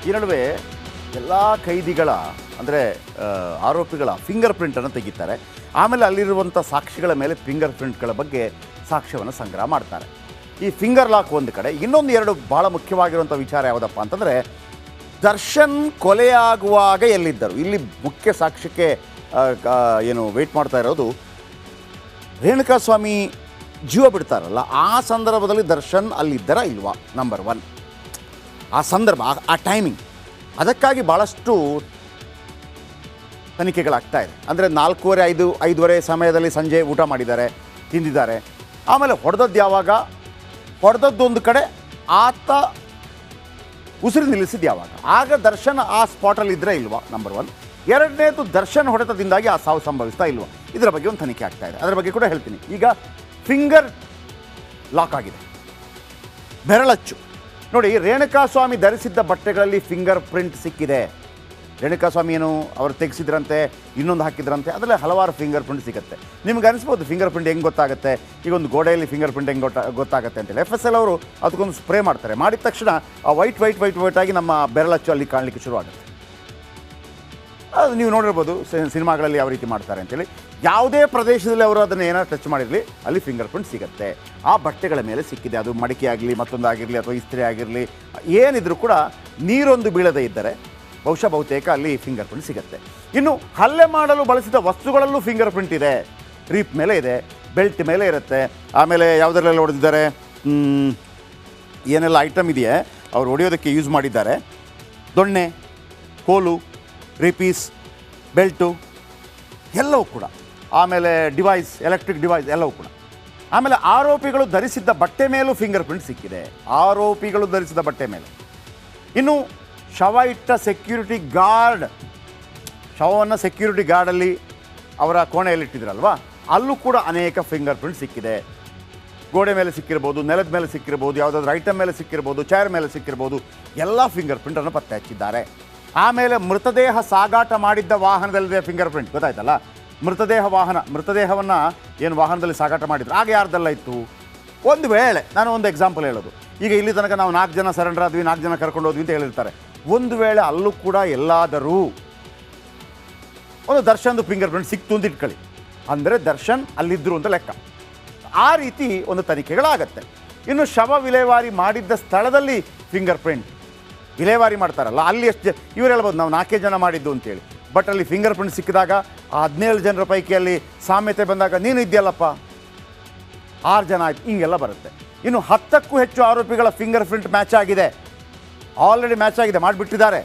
ಈ ನಡುವೆ ಎಲ್ಲ ಕೈದಿಗಳ ಅಂದರೆ ಆರೋಪಿಗಳ ಫಿಂಗರ್ ಪ್ರಿಂಟನ್ನು ತೆಗಿತಾರೆ. ಆಮೇಲೆ ಅಲ್ಲಿರುವಂಥ ಸಾಕ್ಷಿಗಳ ಮೇಲೆ ಫಿಂಗರ್ ಪ್ರಿಂಟ್ಗಳ ಬಗ್ಗೆ ಸಾಕ್ಷ್ಯವನ್ನು ಸಂಗ್ರಹ ಮಾಡ್ತಾರೆ. ಈ ಫಿಂಗರ್ ಲಾಕ್ ಒಂದು ಕಡೆ, ಇನ್ನೊಂದು ಎರಡು ಭಾಳ ಮುಖ್ಯವಾಗಿರುವಂಥ ವಿಚಾರ ಯಾವುದಪ್ಪ ಅಂತಂದರೆ, ದರ್ಶನ್ ಕೊಲೆಯಾಗುವಾಗ ಎಲ್ಲಿದ್ದರು? ಇಲ್ಲಿ ಮುಖ್ಯ ಸಾಕ್ಷ್ಯಕ್ಕೆ ಏನು ವೆಯ್ಟ್ ಮಾಡ್ತಾ ಇರೋದು, ರೇಣುಕಾಸ್ವಾಮಿ ಜೀವ ಬಿಡ್ತಾರಲ್ಲ ಆ ಸಂದರ್ಭದಲ್ಲಿ ದರ್ಶನ್ ಅಲ್ಲಿದ್ದರ ಇಲ್ವಾ, ನಂಬರ್ 1. ಆ ಸಂದರ್ಭ, ಆ ಟೈಮಿಂಗ್, ಅದಕ್ಕಾಗಿ ಭಾಳಷ್ಟು ತನಿಖೆಗಳಾಗ್ತಾ ಇದೆ. ಅಂದರೆ 4:45, 5:30 ಸಮಯದಲ್ಲಿ ಸಂಜೆ ಊಟ ಮಾಡಿದ್ದಾರೆ, ತಿಂದಿದ್ದಾರೆ. ಆಮೇಲೆ ಹೊಡೆದದ್ದು ಯಾವಾಗ, ಹೊಡೆದದ್ದೊಂದು ಕಡೆ, ಆತ ಉಸಿರು ನಿಲ್ಲಿಸಿದ್ದು ಯಾವಾಗ, ಆಗ ದರ್ಶನ್ ಆ ಸ್ಪಾಟಲ್ಲಿ ಇದ್ದರೆ ಇಲ್ವಾ, ನಂಬರ್ 1. ಎರಡನೇದು, ದರ್ಶನ್ ಹೊಡೆತದಿಂದಾಗಿ ಆ ಸಾವು ಸಂಭವಿಸ್ತಾ ಇಲ್ವಾ, ಇದರ ಬಗ್ಗೆ ಒಂದು ತನಿಖೆ ಆಗ್ತಾ ಇದೆ. ಅದರ ಬಗ್ಗೆ ಕೂಡ ಹೇಳ್ತೀನಿ. ಈಗ ಫಿಂಗರ್ ಲಾಕ್ ಆಗಿದೆ, ಬೆರಳಚ್ಚು ನೋಡಿ. ರೇಣುಕಾಸ್ವಾಮಿ ಧರಿಸಿದ್ದ ಬಟ್ಟೆಗಳಲ್ಲಿ ಫಿಂಗರ್ ಪ್ರಿಂಟ್ ಸಿಕ್ಕಿದೆ. ರೇಣುಕಾಸ್ವಾಮಿ ಏನು ಅವರು ತೆಗೆಸಿದ್ರಂತೆ, ಇನ್ನೊಂದು ಹಾಕಿದ್ರಂತೆ, ಅದರಲ್ಲಿ ಹಲವಾರು ಫಿಂಗರ್ ಪ್ರಿಂಟ್ ಸಿಗುತ್ತೆ. ನಿಮ್ಗೆ ಅನಿಸ್ಬೋದು ಫಿಂಗರ್ ಪ್ರಿಂಟ್ ಹೆಂಗೆ ಗೊತ್ತಾಗುತ್ತೆ, ಈಗ ಒಂದು ಗೋಡೆಯಲ್ಲಿ ಫಿಂಗರ್ ಪ್ರಿಂಟ್ ಹೆಂಗೆ ಗೊತ್ತಾಗುತ್ತೆ ಅಂತೇಳಿ. FSL ಅವರು ಅದಕ್ಕೊಂದು ಸ್ಪ್ರೇ ಮಾಡ್ತಾರೆ. ಮಾಡಿದ ತಕ್ಷಣ ಆ ವೈಟ್ ಆಗಿ ನಮ್ಮ ಬೆರಳಚ್ಚು ಅಲ್ಲಿ ಕಾಣಲಿಕ್ಕೆ ಶುರುವಾಗುತ್ತೆ. ಅದು ನೀವು ನೋಡಿರ್ಬೋದು ಸಿನಿಮಾಗಳಲ್ಲಿ ಯಾವ ರೀತಿ ಮಾಡ್ತಾರೆ ಅಂತೇಳಿ. ಯಾವುದೇ ಪ್ರದೇಶದಲ್ಲಿ ಅವರು ಅದನ್ನು ಏನಾದ್ರು ಟಚ್ ಮಾಡಿರಲಿ, ಅಲ್ಲಿ ಫಿಂಗರ್ ಪ್ರಿಂಟ್ ಸಿಗುತ್ತೆ. ಆ ಬಟ್ಟೆಗಳ ಮೇಲೆ ಸಿಕ್ಕಿದೆ. ಅದು ಮಡಿಕೆ ಆಗಲಿ, ಮತ್ತೊಂದಾಗಿರಲಿ, ಅಥವಾ ಇಸ್ತ್ರಿ ಆಗಿರಲಿ, ಏನಿದ್ರೂ ಕೂಡ ನೀರೊಂದು ಬೀಳದೇ ಇದ್ದರೆ ಬಹುತೇಕ ಅಲ್ಲಿ ಫಿಂಗರ್ ಪ್ರಿಂಟ್ ಸಿಗುತ್ತೆ. ಇನ್ನು ಹಲ್ಲೆ ಮಾಡಲು ಬಳಸಿದ ವಸ್ತುಗಳಲ್ಲೂ ಫಿಂಗರ್ ಪ್ರಿಂಟ್ ಇದೆ. ರೀಪ್ ಮೇಲೆ ಇದೆ, ಬೆಲ್ಟ್ ಮೇಲೆ ಇರುತ್ತೆ. ಆಮೇಲೆ ಯಾವುದರಲ್ಲೆಲ್ಲ ಹೊಡೆದಿದ್ದಾರೆ, ಏನೆಲ್ಲ ಐಟಮ್ ಇದೆಯೇ ಅವ್ರು ಹೊಡೆಯೋದಕ್ಕೆ ಯೂಸ್ ಮಾಡಿದ್ದಾರೆ, ದೊಣ್ಣೆ, ಕೋಲು, ರೀಪೀಸ್, ಬೆಲ್ಟು ಎಲ್ಲವೂ ಕೂಡ. ಆಮೇಲೆ ಡಿವೈಸ್, ಎಲೆಕ್ಟ್ರಿಕ್ ಡಿವೈಸ್ ಎಲ್ಲವೂ ಕೂಡ. ಆಮೇಲೆ ಆರೋಪಿಗಳು ಧರಿಸಿದ್ದ ಬಟ್ಟೆ ಮೇಲೂ ಫಿಂಗರ್ ಪ್ರಿಂಟ್ ಸಿಕ್ಕಿದೆ. ಆರೋಪಿಗಳು ಧರಿಸಿದ ಬಟ್ಟೆ ಮೇಲೆ. ಇನ್ನು ಶವ ಇಟ್ಟ ಸೆಕ್ಯೂರಿಟಿ ಗಾರ್ಡ್, ಶವವನ್ನು ಸೆಕ್ಯೂರಿಟಿ ಗಾರ್ಡಲ್ಲಿ ಅವರ ಕೋಣೆಯಲ್ಲಿಟ್ಟಿದ್ರಲ್ವ, ಅಲ್ಲೂ ಕೂಡ ಅನೇಕ ಫಿಂಗರ್ ಪ್ರಿಂಟ್ ಸಿಕ್ಕಿದೆ. ಗೋಡೆ ಮೇಲೆ ಸಿಕ್ಕಿರ್ಬೋದು, ನೆಲದ ಮೇಲೆ ಸಿಕ್ಕಿರ್ಬೋದು, ಯಾವುದಾದ್ರೂ ಐಟಮ್ ಮೇಲೆ ಸಿಕ್ಕಿರ್ಬೋದು, ಚೇರ್ ಮೇಲೆ ಸಿಕ್ಕಿರ್ಬೋದು, ಎಲ್ಲ ಫಿಂಗರ್ ಪ್ರಿಂಟನ್ನು ಪತ್ತೆ ಹಚ್ಚಿದ್ದಾರೆ. ಆಮೇಲೆ ಮೃತದೇಹ ಸಾಗಾಟ ಮಾಡಿದ್ದ ವಾಹನದಲ್ಲಿದೆ ಫಿಂಗರ್ ಪ್ರಿಂಟ್, ಗೊತ್ತಾಯ್ತಲ್ಲ. ಮೃತದೇಹವನ್ನು ಏನು ವಾಹನದಲ್ಲಿ ಸಾಗಾಟ ಮಾಡಿದ್ರು, ಆಗ ಯಾರ್ದೆಲ್ಲ ಇತ್ತು? ಒಂದು ವೇಳೆ ನಾನು ಒಂದು ಎಕ್ಸಾಂಪಲ್ ಹೇಳೋದು, ಈಗ ಇಲ್ಲಿ ತನಕ ನಾವು 4 ಜನ ಸರೆಂಡರ್ ಆದ್ವಿ, 4 ಜನ ಕರ್ಕೊಂಡು ಹೋದ್ವಿ ಅಂತ ಹೇಳಿರ್ತಾರೆ. ಒಂದು ವೇಳೆ ಅಲ್ಲೂ ಕೂಡ ಎಲ್ಲಾದರೂ ಒಂದು ದರ್ಶನ್ದು ಫಿಂಗರ್ ಪ್ರಿಂಟ್ ಸಿಕ್ತು ಅಂತ ಇಟ್ಕೊಳ್ಳಿ, ಅಂದರೆ ದರ್ಶನ್ ಅಲ್ಲಿದ್ದರು ಅಂತ ಲೆಕ್ಕ. ಆ ರೀತಿ ಒಂದು ತನಿಖೆಗಳಾಗತ್ತೆ. ಇನ್ನು ಶವ ವಿಲೇವಾರಿ ಮಾಡಿದ್ದ ಸ್ಥಳದಲ್ಲಿ ಫಿಂಗರ್ ಪ್ರಿಂಟ್ ವಿಲೇವಾರಿ ಮಾಡ್ತಾರಲ್ಲ, ಅಲ್ಲಿ ಎಷ್ಟು ಇವ್ರು ಹೇಳ್ಬೋದು ನಾವು 4 ಜನ ಮಾಡಿದ್ದು ಅಂತೇಳಿ. ಬಟ್ ಅಲ್ಲಿ ಫಿಂಗರ್ ಪ್ರಿಂಟ್ ಸಿಕ್ಕಿದಾಗ ಆ 17 ಜನರ ಪೈಕಿಯಲ್ಲಿ ಸಾಮ್ಯತೆ ಬಂದಾಗ ನೀನು ಇದೆಯಲ್ಲಪ್ಪ 6 ಜನ ಆಯ್ತು, ಹಿಂಗೆಲ್ಲ ಬರುತ್ತೆ. ಇನ್ನು 10ಕ್ಕೂ ಹೆಚ್ಚು ಆರೋಪಿಗಳ ಫಿಂಗರ್ ಪ್ರಿಂಟ್ ಮ್ಯಾಚ್ ಆಗಿದೆ, ಆಲ್ರೆಡಿ ಮ್ಯಾಚ್ ಆಗಿದೆ, ಮಾಡಿಬಿಟ್ಟಿದ್ದಾರೆ.